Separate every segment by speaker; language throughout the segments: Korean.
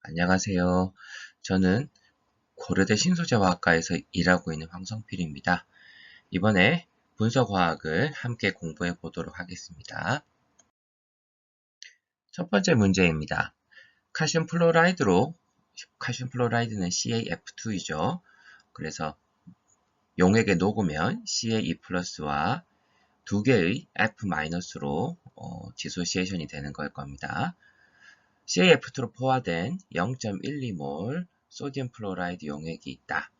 Speaker 1: 안녕하세요. 저는 고려대 신소재화학과에서 일하고 있는 황성필입니다. 이번에 분석화학을 함께 공부해 보도록 하겠습니다. 첫 번째 문제입니다. 칼슘 플로라이드는 CaF2이죠. 그래서 용액에 녹으면 CaE+와 두 개의 F-로 디소시에이션이 되는 걸 겁니다. CaF2로 포화된 0.12몰 소디움 플로라이드 용액이 있다.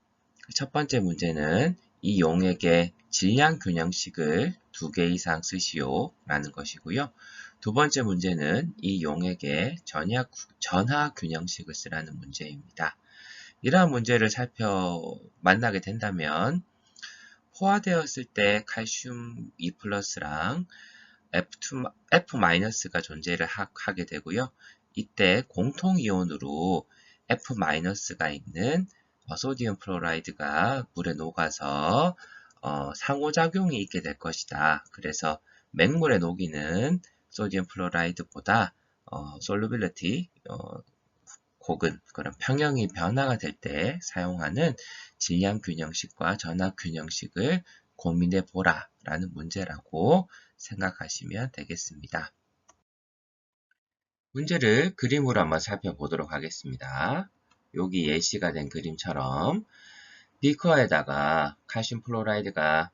Speaker 1: 첫 번째 문제는 이 용액의 질량 균형식을 2개 이상 쓰시오 라는 것이고요. 두 번째 문제는 이 용액의 전하 균형식을 쓰라는 문제입니다. 이러한 문제를 만나게 된다면 포화되었을 때 칼슘 E+랑 F-가 존재를 하게 되고요. 이때 공통이온으로 F-가 있는 소디움 플로라이드가 물에 녹아서 상호작용이 있게 될 것이다. 그래서 맹물에 녹이는 소디움 플로라이드보다 솔루빌리티 혹은 그런 평형이 변화가 될 때 사용하는 질량 균형식과 전하 균형식을 고민해 보라 라는 문제라고 생각하시면 되겠습니다. 문제를 그림으로 한번 살펴보도록 하겠습니다. 여기 예시가 된 그림처럼 비커에다가 칼슘 플로라이드가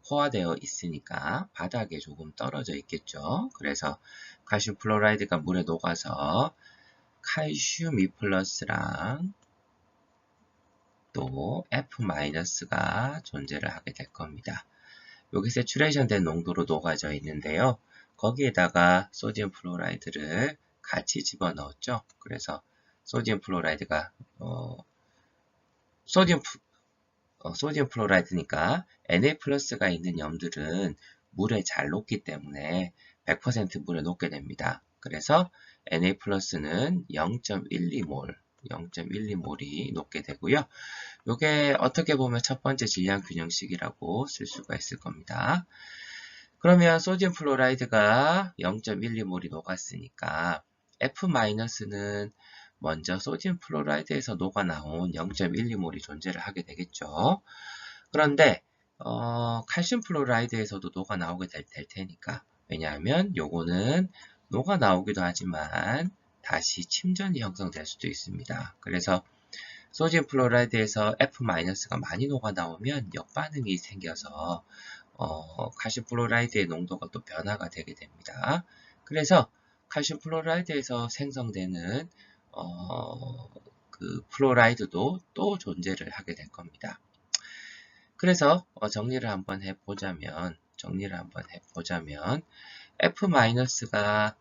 Speaker 1: 포화되어 있으니까 바닥에 조금 떨어져 있겠죠. 그래서 칼슘 플로라이드가 물에 녹아서 칼슘 E+랑 또 F-가 존재를 하게 될 겁니다. 여기 세츄레이션 된 농도로 녹아져 있는데요. 거기에다가 소디움 플로라이드를 같이 집어넣었죠. 그래서 소디움 플로라이드가 소디움 플로라이드니까 Na+가 있는 염들은 물에 잘 녹기 때문에 100% 물에 녹게 됩니다. 그래서 Na+는 0.12몰이 녹게 되고요. 이게 어떻게 보면 첫 번째 질량 균형식이라고 쓸 수가 있을 겁니다. 그러면 소디움 플로라이드가 0.12몰이 녹았으니까 F-는 먼저 소디움 플로라이드에서 녹아나온 0.12몰이 존재를 하게 되겠죠. 그런데 칼슘 플로라이드에서도 녹아나오게 될 테니까, 왜냐하면 요거는 녹아나오기도 하지만 다시 침전이 형성될 수도 있습니다. 그래서 소디움 플로라이드에서 F-가 많이 녹아나오면 역반응이 생겨서 칼슘 플로라이드의 농도가 또 변화가 되게 됩니다. 그래서 칼슘 플로라이드에서 생성되는 그 플로라이드도 또 존재를 하게 될 겁니다. 그래서 정리를 한번 해보자면 F-가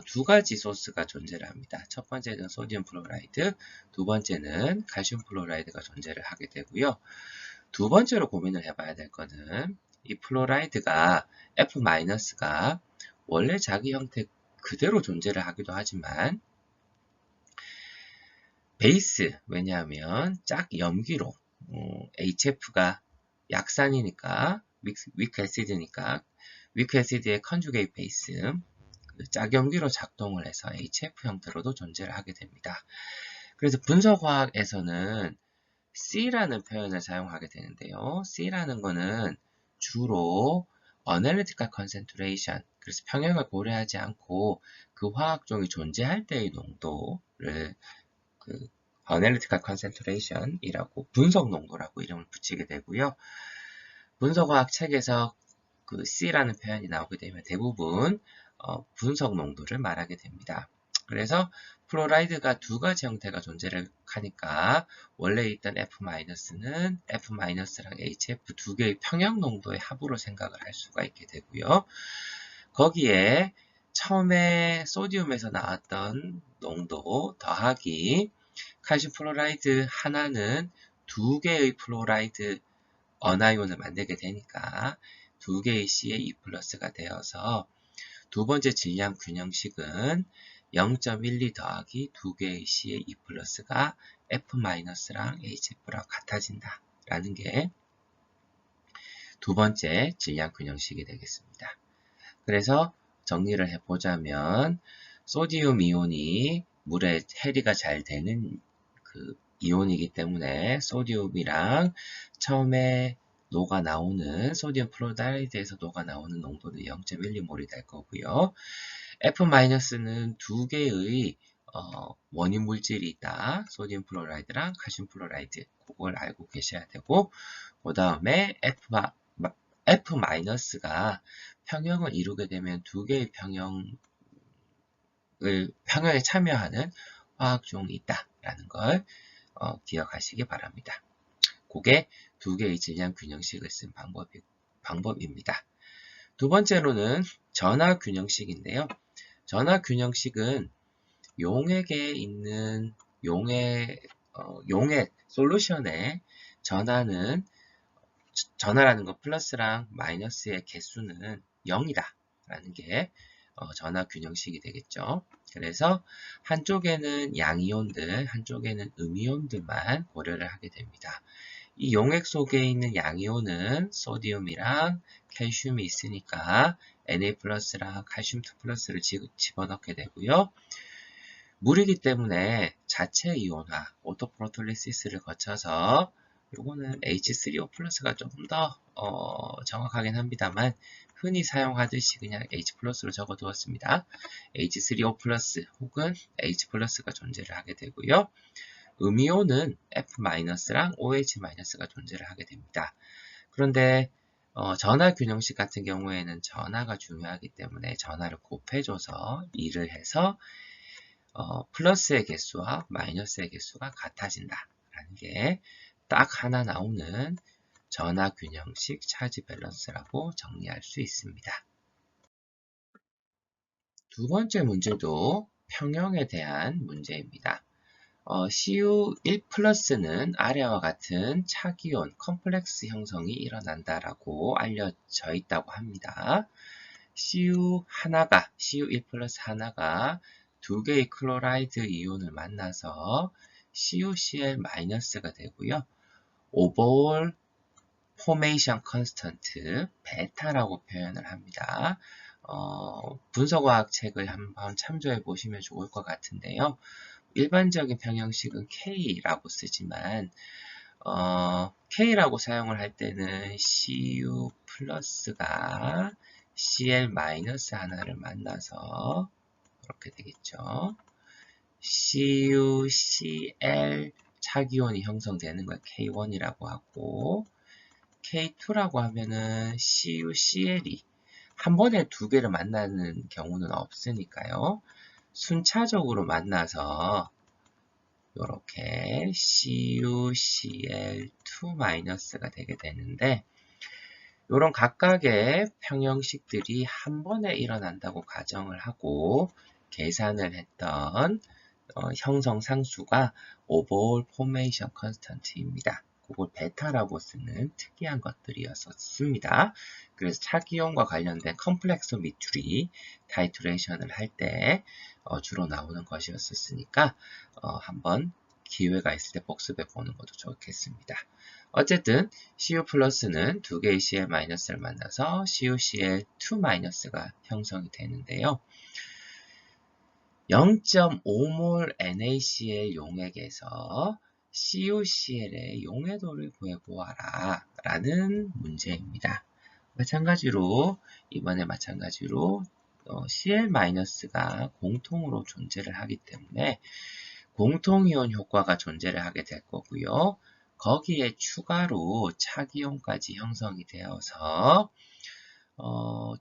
Speaker 1: 두 가지 소스가 존재를 합니다. 첫 번째는 소디움 플로라이드, 두 번째는 칼슘 플로라이드가 존재를 하게 되고요. 두 번째로 고민을 해봐야 될 거는 이 플로라이드가 F-가 원래 자기 형태 그대로 존재를 하기도 하지만 베이스, 왜냐하면 짝 염기로 HF가 약산이니까 위크 애시드의 컨주게이트 베이스 짝염기로 작동을 해서 HF 형태로도 존재를 하게 됩니다. 그래서 분석화학에서는 C라는 표현을 사용하게 되는데요. C라는 거는 주로 Analytical Concentration, 그래서 평형을 고려하지 않고 그 화학종이 존재할 때의 농도를 Analytical Concentration이라고 분석 농도라고 이름을 붙이게 되고요. 분석화학 책에서 그 C라는 표현이 나오게 되면 대부분 분석 농도를 말하게 됩니다. 그래서 플로라이드가 두 가지 형태가 존재를 하니까 원래 있던 F-는 F-랑 HF 두 개의 평형 농도의 합으로 생각을 할 수가 있게 되고요. 거기에 처음에 소디움에서 나왔던 농도 더하기 칼슘 플로라이드 하나는 두 개의 플로라이드 어나이온을 만들게 되니까 두 개의 CaE+가 되어서 두 번째 질량 균형식은 0.12 더하기 두 개의 CaE+가 F-랑 HF랑 같아진다 라는 게 두 번째 질량 균형식이 되겠습니다. 그래서 정리를 해보자면 소디움 이온이 물에 해리가 잘 되는 그 이온이기 때문에 소디움이랑 처음에 녹아 나오는 소디움 플로라이드에서 녹아 나오는 농도는 0.12몰이 될 거고요. F-는 두 개의 원인 물질이 있다. 소디움 플로라이드랑 칼슘 플로라이드. 그걸 알고 계셔야 되고, 그 다음에 F-가 평형을 이루게 되면 두 개의 평형에 참여하는 화학종이 있다라는 걸 기억하시기 바랍니다. 그게 두 개의 질량 균형식을 쓴 방법입니다. 두 번째로는 전하 균형식인데요. 전하 균형식은 용액에 있는 용액 솔루션의 전하라는 거 플러스랑 마이너스의 개수는 0이다 라는 게 전하 균형식이 되겠죠. 그래서 한쪽에는 양이온들, 한쪽에는 음이온들만 고려를 하게 됩니다. 이 용액 속에 있는 양이온은 소디움이랑 칼슘이 있으니까 Na+랑 칼슘2+를 집어넣게 되고요. 물이기 때문에 자체 이온화, 오토프로톨리시스를 거쳐서 요거는 H3O+가 조금 더 정확하긴 합니다만 흔히 사용하듯이 그냥 H+로 적어두었습니다. H3O+ 혹은 H+가 존재를 하게 되고요. 음이온은 F-랑 OH-가 존재를 하게 됩니다. 그런데 전하 균형식 같은 경우에는 전하가 중요하기 때문에 전하를 곱해줘서 2를 해서 플러스의 개수와 마이너스의 개수가 같아진다 라는 게 딱 하나 나오는 전하 균형식 차지 밸런스라고 정리할 수 있습니다. 두 번째 문제도 평형에 대한 문제입니다. CU1+는 아래와 같은 차기온 컴플렉스 형성이 일어난다라고 알려져 있다고 합니다. CU1+ 하나가 두 개의 클로라이드 이온을 만나서 CuCl-가 되고요. 오버올 포메이션 컨스턴트 베타라고 표현을 합니다. 분석화학 책을 한번 참조해 보시면 좋을 것 같은데요. 일반적인 평형식은 K라고 쓰지만 K라고 사용을 할 때는 CU+가 Cl- 하나를 만나서 이렇게 되겠죠. CuCl 차기온이 형성되는 걸 K1이라고 하고 K2라고 하면은 CuCl이 한 번에 두 개를 만나는 경우는 없으니까요. 순차적으로 만나서 이렇게 CuCl2-가 되게 되는데 이런 각각의 평형식들이 한 번에 일어난다고 가정을 하고 계산을 했던 형성 상수가 오버올 포메이션 컨스턴트입니다. 그걸 베타라고 쓰는 특이한 것들이었습니다. 그래서 차기온과 관련된 컴플렉소미트리 타이트레이션을 할 때 주로 나오는 것이었으니까 한번 기회가 있을 때 복습해 보는 것도 좋겠습니다. 어쨌든 CU+는 두 개의 Cl-를 만나서 CuCl2-가 형성이 되는데요. 0.5몰 NaCl 용액에서 CuCl의 용해도를 구해보아라 라는 문제입니다. 이번에 마찬가지로 Cl-가 공통으로 존재를 하기 때문에 공통이온 효과가 존재를 하게 될 거고요. 거기에 추가로 차기온까지 형성이 되어서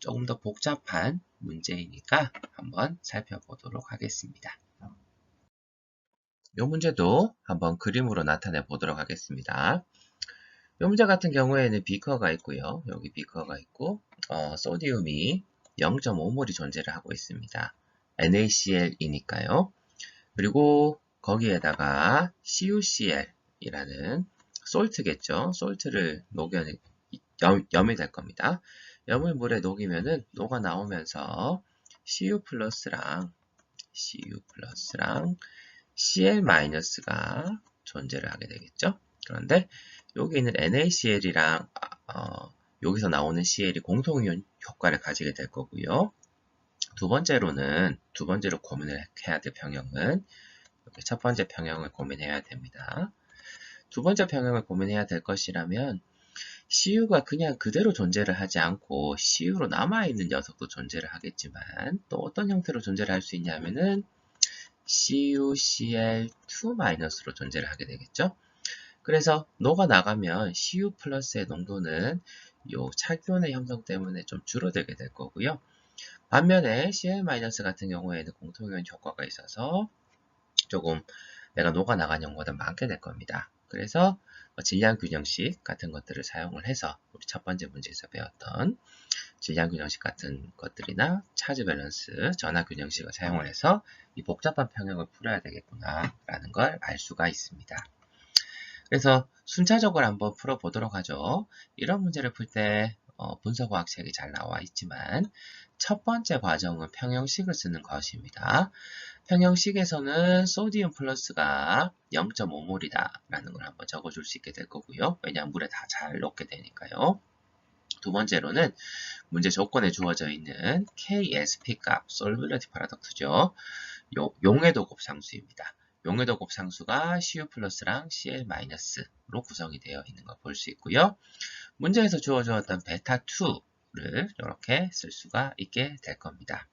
Speaker 1: 조금 더 복잡한 문제이니까 한번 살펴보도록 하겠습니다. 이 문제도 한번 그림으로 나타내 보도록 하겠습니다. 이 문제 같은 경우에는 비커가 있고요. 여기 비커가 있고 소디움이 0.5몰이 존재를 하고 있습니다. NaCl이니까요. 그리고 거기에다가 CuCl이라는 솔트겠죠. 솔트를 염이 될 겁니다. 염을 물에 녹이면은 녹아 나오면서 Cu+랑 Cl-가 존재를 하게 되겠죠. 그런데 여기 있는 NaCl이랑 여기서 나오는 Cl이 공통이온 효과를 가지게 될 거고요. 두 번째로 고민을 해야 될 평형은 이렇게 첫 번째 평형을 고민해야 됩니다. 두 번째 평형을 고민해야 될 것이라면 CU가 그냥 그대로 존재를 하지 않고 CU로 남아있는 녀석도 존재를 하겠지만 또 어떤 형태로 존재를 할 수 있냐면은 CuCl2-로 존재를 하게 되겠죠. 그래서 녹아나가면 CU 플러스의 농도는 요 차기온의 형성 때문에 좀 줄어들게 될 거고요. 반면에 Cl- 같은 경우에는 공통이온 효과가 있어서 조금 내가 녹아나간 형보다 많게 될 겁니다. 그래서 질량균형식 같은 것들을 사용을 해서 우리 첫 번째 문제에서 배웠던 질량균형식 같은 것들이나 차지 밸런스, 전하균형식을 사용을 해서 이 복잡한 평형을 풀어야 되겠구나 라는 걸 알 수가 있습니다. 그래서 순차적으로 한번 풀어보도록 하죠. 이런 문제를 풀 때 분석과학 책이 잘 나와 있지만 첫 번째 과정은 평형식을 쓰는 것입니다. 평형식에서는 소디움 플러스가 0.5몰이다 라는 걸 한번 적어줄 수 있게 될 거고요. 왜냐하면 물에 다 잘 녹게 되니까요. 두 번째로는 문제 조건에 주어져 있는 KSP 값, 솔빌리티 파라독스죠. 용해도 곱상수입니다. 용해도 곱상수가 CU 플러스랑 CL 마이너스로 구성이 되어 있는 걸 볼 수 있고요. 문제에서 주어졌던 베타2를 이렇게 쓸 수가 있게 될 겁니다.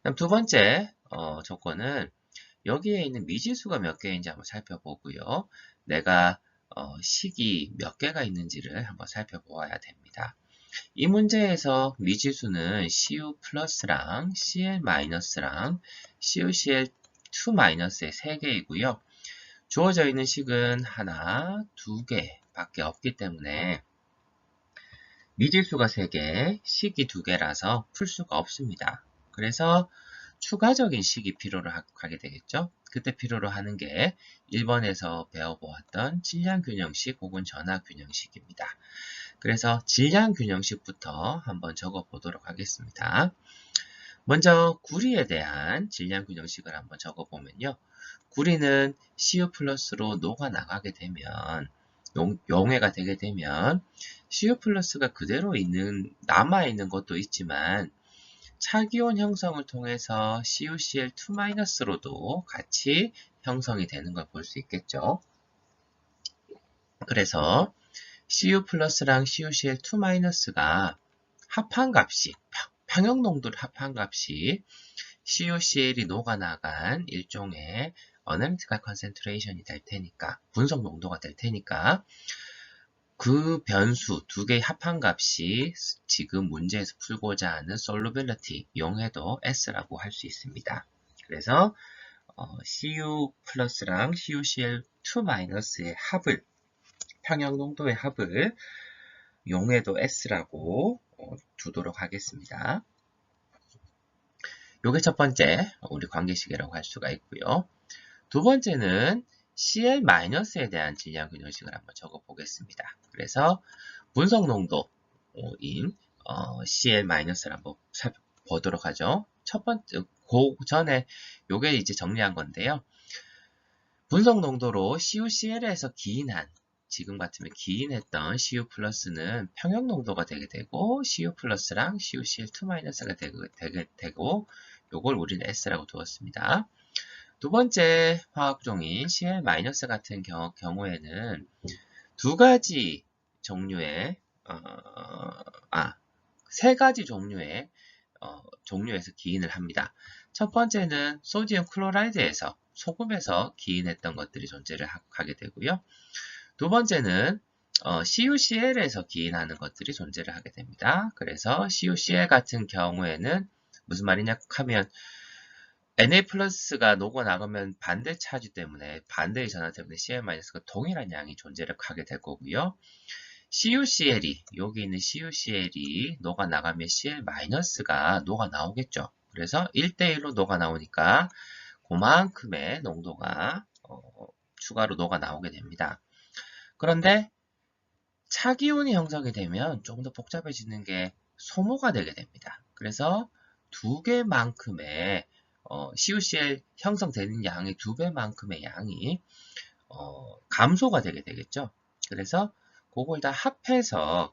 Speaker 1: 그럼 두 번째 조건은 여기에 있는 미지수가 몇 개인지 한번 살펴보고요. 내가 식이 몇 개가 있는지를 한번 살펴보아야 됩니다. 이 문제에서 미지수는 CU 플러스랑 CL 마이너스랑 CuCl2 마이너스의 3개이고요. 주어져 있는 식은 하나, 두 개밖에 없기 때문에 미지수가 3개, 식이 2개라서 풀 수가 없습니다. 그래서 추가적인 식이 필요로 하게 되겠죠. 그때 필요로 하는 게 1번에서 배워보았던 질량균형식 혹은 전하균형식입니다. 그래서 질량균형식부터 한번 적어보도록 하겠습니다. 먼저 구리에 대한 질량균형식을 한번 적어보면요. 구리는 CU 플러스로 녹아나가게 되면 용해가 되게 되면 CU 플러스가 그대로 남아있는 것도 있지만 차기온 형성을 통해서 CuCl2-로도 같이 형성이 되는 걸 볼 수 있겠죠. 그래서 CU 플러스랑 CuCl2-가 합한 값이, 평형 농도를 합한 값이 CuCl이 녹아나간 일종의 어널리티컬 컨센트레이션이 될 테니까, 분석 농도가 될 테니까, 그 변수 두 개의 합한 값이 지금 문제에서 풀고자 하는 솔루빌리티, 용해도 S라고 할 수 있습니다. 그래서 CU 플러스랑 CuCl2-의 합을, 평형 농도의 합을 용해도 S라고 두도록 하겠습니다. 요게 첫 번째 우리 관계식이라고 할 수가 있고요. 두 번째는 CL-에 대한 질량균형식을 한번 적어보겠습니다. 그래서 분석 농도인 CL-를 한번 살펴보도록 하죠. 첫 번째, 그 전에 요게 이제 정리한 건데요. 분석 농도로 CuCl에서 기인한, 지금 같으면 기인했던 CU 플러스는 평형 농도가 되게 되고 CU 플러스랑 CuCl2-가 되게 되고 요걸 우리는 S라고 두었습니다. 두 번째 화학종인 Cl- 같은 경우에는 두 가지 종류의 세 가지 종류의 종류에서 기인을 합니다. 첫 번째는 소디움 클로라이드에서 소금에서 기인했던 것들이 존재를 하게 되고요. 두 번째는 CuCl에서 기인하는 것들이 존재를 하게 됩니다. 그래서 CuCl 같은 경우에는 무슨 말이냐 하면 Na 플러스가 녹아나가면 반대 차지 때문에, 반대의 전하 때문에 Cl-가 동일한 양이 존재를 하게 될 거고요. CuCl이, 여기 있는 CuCl이 녹아나가면 Cl-가 녹아나오겠죠. 그래서 1대1로 녹아나오니까 그만큼의 농도가 추가로 녹아나오게 됩니다. 그런데 차기온이 형성이 되면 조금 더 복잡해지는 게 소모가 되게 됩니다. 그래서 두 개만큼의 CuCl 형성되는 양의 2배만큼의 양이 감소가 되게 되겠죠. 그래서 그걸 다 합쳐서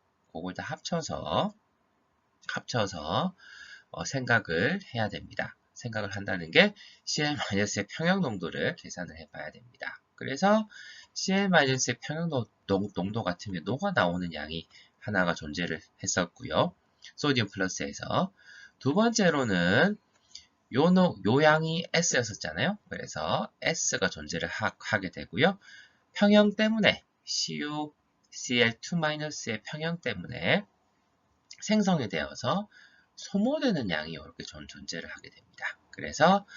Speaker 1: 생각을 해야 됩니다. 생각을 한다는 게 CL-의 평형 농도를 계산을 해봐야 됩니다. 그래서 CL-의 평형 농도 같은 게 녹아 나오는 양이 하나가 존재를 했었고요. 소디움 플러스에서 두 번째로는 요 양이 S였었잖아요. 그래서 S가 존재를 하게 되고요. 평형 때문에 CuCl2-의 평형 때문에 생성이 되어서 소모되는 양이 이렇게 존재를 하게 됩니다. 그래서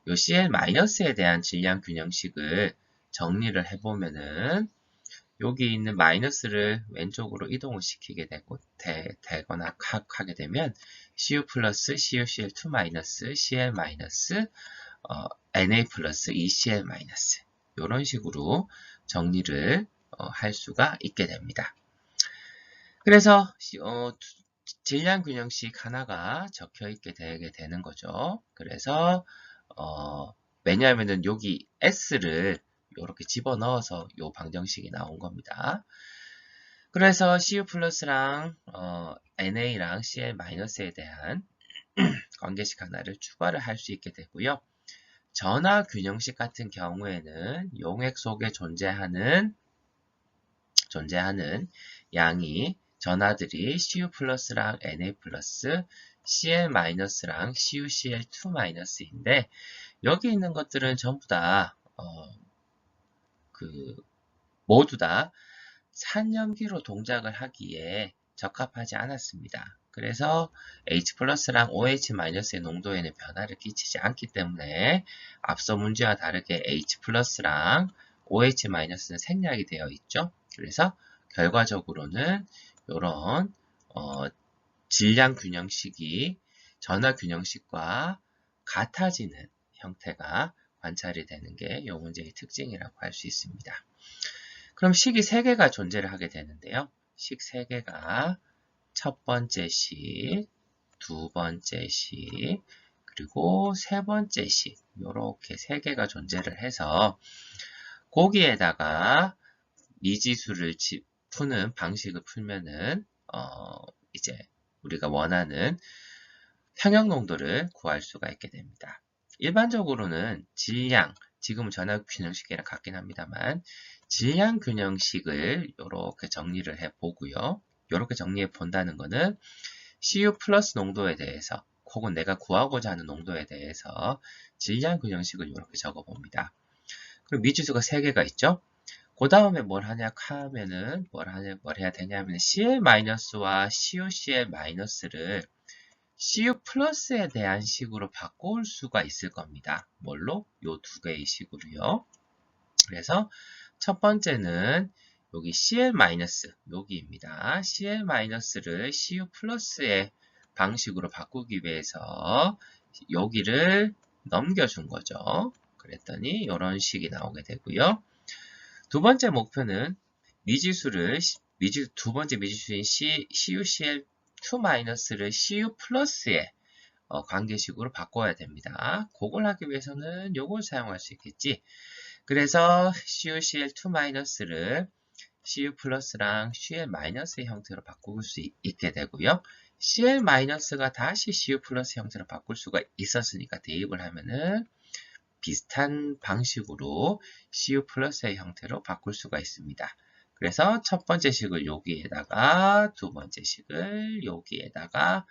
Speaker 1: 요 Cl-에 대한 질량 균형식을 정리를 해보면은 여기 있는 마이너스를 왼쪽으로 이동을 시키게 되거나 하게 되면 Cu 플러스 CuCl2 마이너스 Cl 마이너스 Na 플러스 ECl 마이너스 이런 식으로 정리를 할 수가 있게 됩니다. 그래서 질량 균형식 하나가 적혀 있게 되게 되는 거죠. 그래서 왜냐하면은 여기 S를 이렇게 집어넣어서 이 방정식이 나온 겁니다. 그래서 Cu 플러스랑 NA랑 Cl-에 대한 관계식 하나를 추가를 할 수 있게 되고요. 전하 균형식 같은 경우에는 용액 속에 존재하는 양이 전하들이 Cu 플러스랑 Na 플러스 Cl 마이너스랑 CuCl2 마이너스인데 여기 있는 것들은 전부 다 모두 다 산염기로 동작을 하기에 적합하지 않았습니다. 그래서 H 플러스랑 OH 마이너스의 농도에는 변화를 끼치지 않기 때문에 앞서 문제와 다르게 H 플러스랑 OH 마이너스는 생략이 되어 있죠. 그래서 결과적으로는 이런 질량 균형식이 전하 균형식과 같아지는 형태가 관찰이 되는 게 이 문제의 특징이라고 할 수 있습니다. 그럼 식이 3개가 존재를 하게 되는데요. 식 3개가 첫 번째 식, 두 번째 식, 그리고 세 번째 식 이렇게 3개가 존재를 해서 거기에다가 미지수를 푸는 방식을 풀면은 이제 우리가 원하는 평형 농도를 구할 수가 있게 됩니다. 일반적으로는 질량, 지금은 전하 균형식이랑 같긴 합니다만 질량 균형식을 이렇게 정리를 해보고요. 이렇게 정리해 본다는 것은 Cu 플러스 농도에 대해서 혹은 내가 구하고자 하는 농도에 대해서 질량 균형식을 이렇게 적어봅니다. 그럼 미지수가 3개가 있죠. 그 다음에 뭘 하냐 하면은 뭘 해야 되냐면 Cl-와 CuCl-를 Cu 플러스에 대한 식으로 바꿀 수가 있을 겁니다. 뭘로? 요 두 개의 식으로요. 그래서 첫 번째는 여기 Cl- 여기입니다. Cl-를 Cu 플러스의 방식으로 바꾸기 위해서 여기를 넘겨준 거죠. 그랬더니 이런 식이 나오게 되고요. 두 번째 목표는 두 번째 미지수인 CuCl2-를 Cu 플러스의 관계식으로 바꿔야 됩니다. 그걸 하기 위해서는 이걸 사용할 수 있겠지. 그래서 CuCl2-를 Cu 플러스랑 Cl-의 형태로 바꿀 수 있게 되고요. Cl-가 다시 Cu 플러스 형태로 바꿀 수가 있었으니까 대입을 하면은 비슷한 방식으로 Cu 플러스의 형태로 바꿀 수가 있습니다. 그래서 첫 번째 식을 여기에다가 두 번째 식을 여기에다가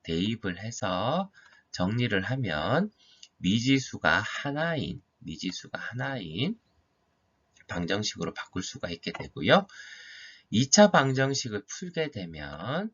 Speaker 1: 대입을 해서 정리를 하면 미지수가 하나인 방정식으로 바꿀 수가 있게 되고요. 2차 방정식을 풀게 되면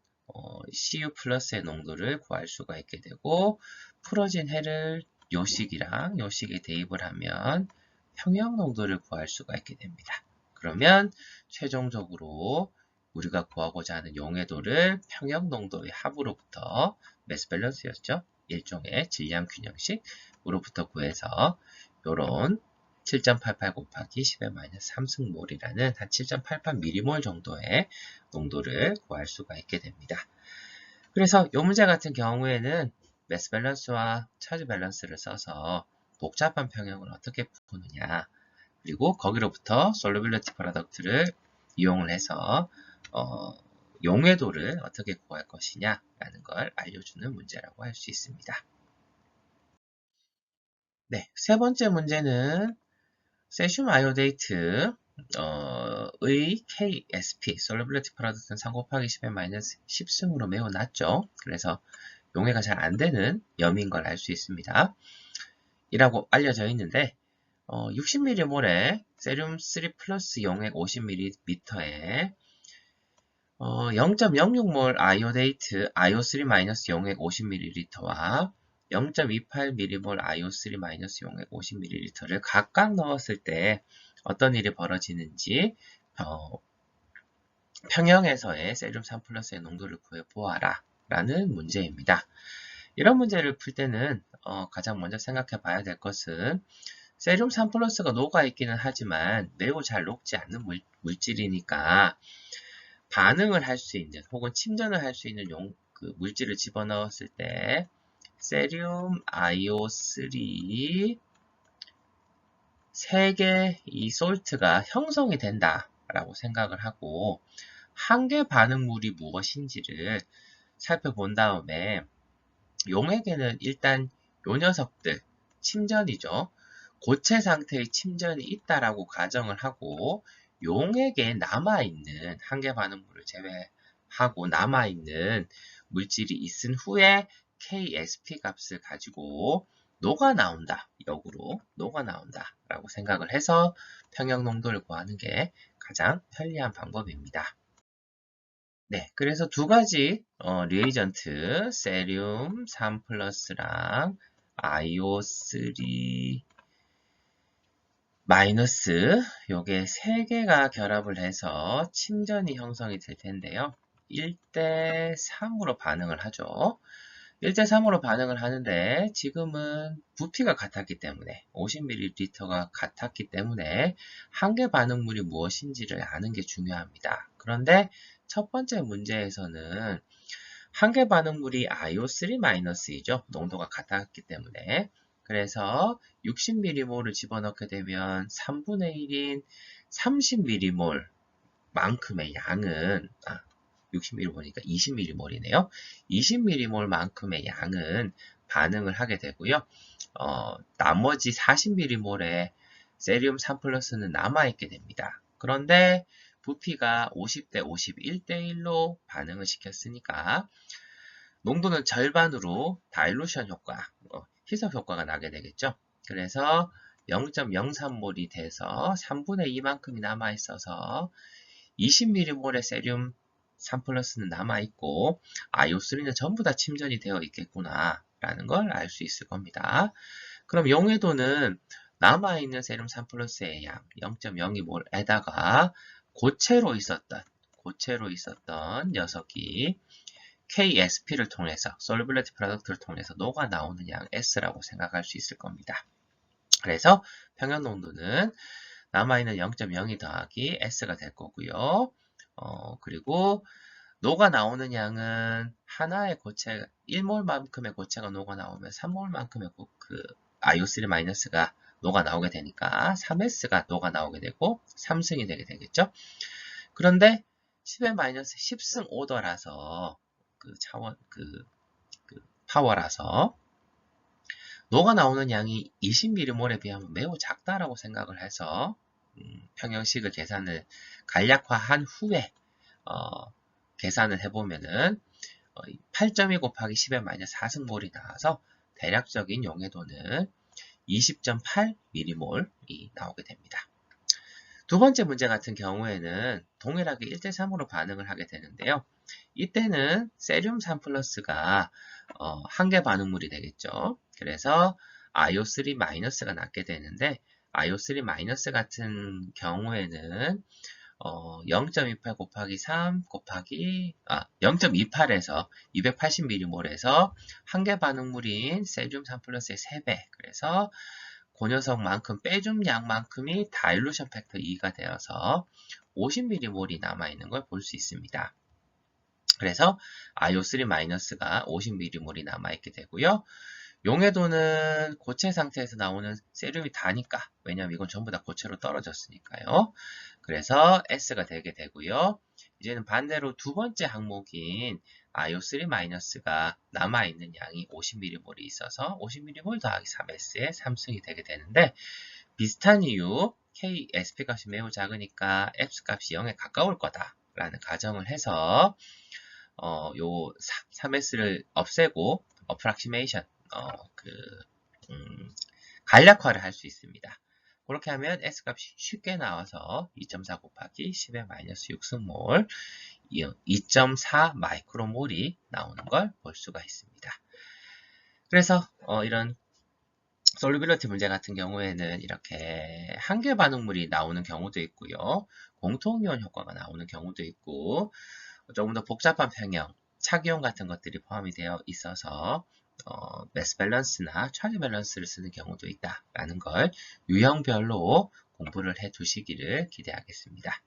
Speaker 1: Cu 플러스의 농도를 구할 수가 있게 되고 풀어진 해를 요 식이랑 요 식에 대입을 하면 평형 농도를 구할 수가 있게 됩니다. 그러면 최종적으로 우리가 구하고자 하는 용해도를 평형 농도의 합으로부터 매스 밸런스였죠. 일종의 질량 균형식으로부터 구해서 요런 7.88 곱하기 10의 - 3승몰이라는 한 7.88mm몰 정도의 농도를 구할 수가 있게 됩니다. 그래서 이 문제 같은 경우에는 매스 밸런스와 차지 밸런스를 써서 복잡한 평형을 어떻게 푸느냐, 그리고 거기로부터 솔루빌리티 프로덕트를 이용을 해서 용해도를 어떻게 구할 것이냐라는 걸 알려주는 문제라고 할 수 있습니다. 네, 세 번째 문제는 세슘 아이오데이트 의 KSP, 솔러빌리티 프로덕트는 3 곱하기 10의 마이너스 10승으로 매우 낮죠. 그래서 용해가 잘 안되는 염인 걸 알 수 있습니다. 이라고 알려져 있는데 60mm몰에 세륨 3 플러스 용액 50ml에 0.06몰 아이오데이트 아이오3 마이너스 용액 50ml와 0.28mm몰 아이오3 마이너스 용액 50ml를 각각 넣었을 때 어떤 일이 벌어지는지 평형에서의 세륨 3 플러스의 농도를 구해보아라 라는 문제입니다. 이런 문제를 풀 때는 가장 먼저 생각해 봐야 될 것은 세륨 3 플러스가 녹아있기는 하지만 매우 잘 녹지 않는 물질이니까 반응을 할 수 있는 혹은 침전을 할 수 있는 물질을 집어넣었을 때 세륨 아이오3 3개 이 솔트가 형성이 된다 라고 생각을 하고 한 개 반응물이 무엇인지를 살펴본 다음에 용액에는 일단 요 녀석들 침전이죠. 고체 상태의 침전이 있다라고 가정을 하고 용액에 남아있는 한 개 반응물을 제외하고 남아있는 물질이 있은 후에 KSP 값을 가지고 녹아나온다. 역으로 녹아나온다 라고 생각을 해서 평형 농도를 구하는 게 가장 편리한 방법입니다. 네, 그래서 두 가지 리에이전트 세륨 3 플러스랑 아이오3 마이너스 요게 세 개가 결합을 해서 침전이 형성이 될 텐데요. 1대 3으로 반응을 하죠. 1대 3으로 반응을 하는데 지금은 부피가 같았기 때문에 50ml가 같았기 때문에 한 개 반응물이 무엇인지를 아는 게 중요합니다. 그런데 첫 번째 문제에서는 한 개 반응물이 아이오3-이죠. 농도가 같았기 때문에. 그래서 60mm몰을 집어넣게 되면 3분의 1인 30mm몰 만큼의 양은 60mm몰이니까 20mm몰이네요. 20mm몰 만큼의 양은 반응을 하게 되고요. 나머지 40mm몰의 세륨 3 플러스는 남아있게 됩니다. 그런데 부피가 50대 51대 1로 반응을 시켰으니까 농도는 절반으로 다일루션 효과, 희석 효과가 나게 되겠죠. 그래서 0.03몰이 돼서 3분의 2만큼이 남아있어서 20mm몰의 세륨 3 플러스는 남아있고 아이오3는 전부 다 침전이 되어 있겠구나 라는 걸 알 수 있을 겁니다. 그럼 용해도는 남아있는 세륨 3 플러스의 양 0.02몰에다가 고체로 있었던 녀석이 KSP를 통해서 솔루빌리티 프로덕트를 통해서 녹아 나오는 양 S라고 생각할 수 있을 겁니다. 그래서 평형 농도는 남아있는 0.02 더하기 S가 될 거고요. 그리고 녹아 나오는 양은 하나의 고체 1몰만큼의 고체가 녹아 나오면 3몰만큼의 IO3-가 녹아 나오게 되니까 3S가 녹아 나오게 되고 3승이 되게 되겠죠. 그런데 10의 마이너스 10승 오더라서 파워라서 녹아 나오는 양이 20mm몰에 비하면 매우 작다라고 생각을 해서 평형식을 간략화한 후에 계산을 해보면은 8.2 곱하기 10의 마이너스 4승몰이 나와서 대략적인 용해도는 20.8mm몰이 나오게 됩니다. 두 번째 문제 같은 경우에는 동일하게 1대 3으로 반응을 하게 되는데요. 이때는 세륨 3 플러스가 한 개 반응물이 되겠죠. 그래서 아이오3-가 낳게 되는데 아이오3- 같은 경우에는 0.28 곱하기 3 곱하기 0.28에서 280mm몰에서 한 개 반응물인 세륨 3 플러스의 3배 그래서 그 녀석만큼 빼준 양만큼이 다일루션 팩터 2가 되어서 50mm몰이 남아있는 걸 볼 수 있습니다. 그래서 아이오3-가 50mm몰이 남아있게 되고요. 용해도는 고체 상태에서 나오는 세륨이 다니까 왜냐하면 이건 전부 다 고체로 떨어졌으니까요. 그래서 S가 되게 되고요. 이제는 반대로 두 번째 항목인 IO3-가 남아있는 양이 50mm몰이 있어서 50mm몰 더하기 3S의 3승이 되게 되는데, 비슷한 이유 K SP 값이 매우 작으니까 F 값이 0에 가까울 거다라는 가정을 해서 요 3S를 없애고 approximation 간략화를 할 수 있습니다. 그렇게 하면 S값이 쉽게 나와서 2.4 곱하기 10의 마이너스 6승몰 2.4 마이크로몰이 나오는 걸 볼 수가 있습니다. 그래서 이런 솔루빌리티 문제 같은 경우에는 이렇게 한계 반응물이 나오는 경우도 있고요. 공통이온 효과가 나오는 경우도 있고, 조금 더 복잡한 평형, 착이온 같은 것들이 포함이 되어 있어서 매스 밸런스나 찰리 밸런스를 쓰는 경우도 있다라는 걸 유형별로 공부를 해 두시기를 기대하겠습니다.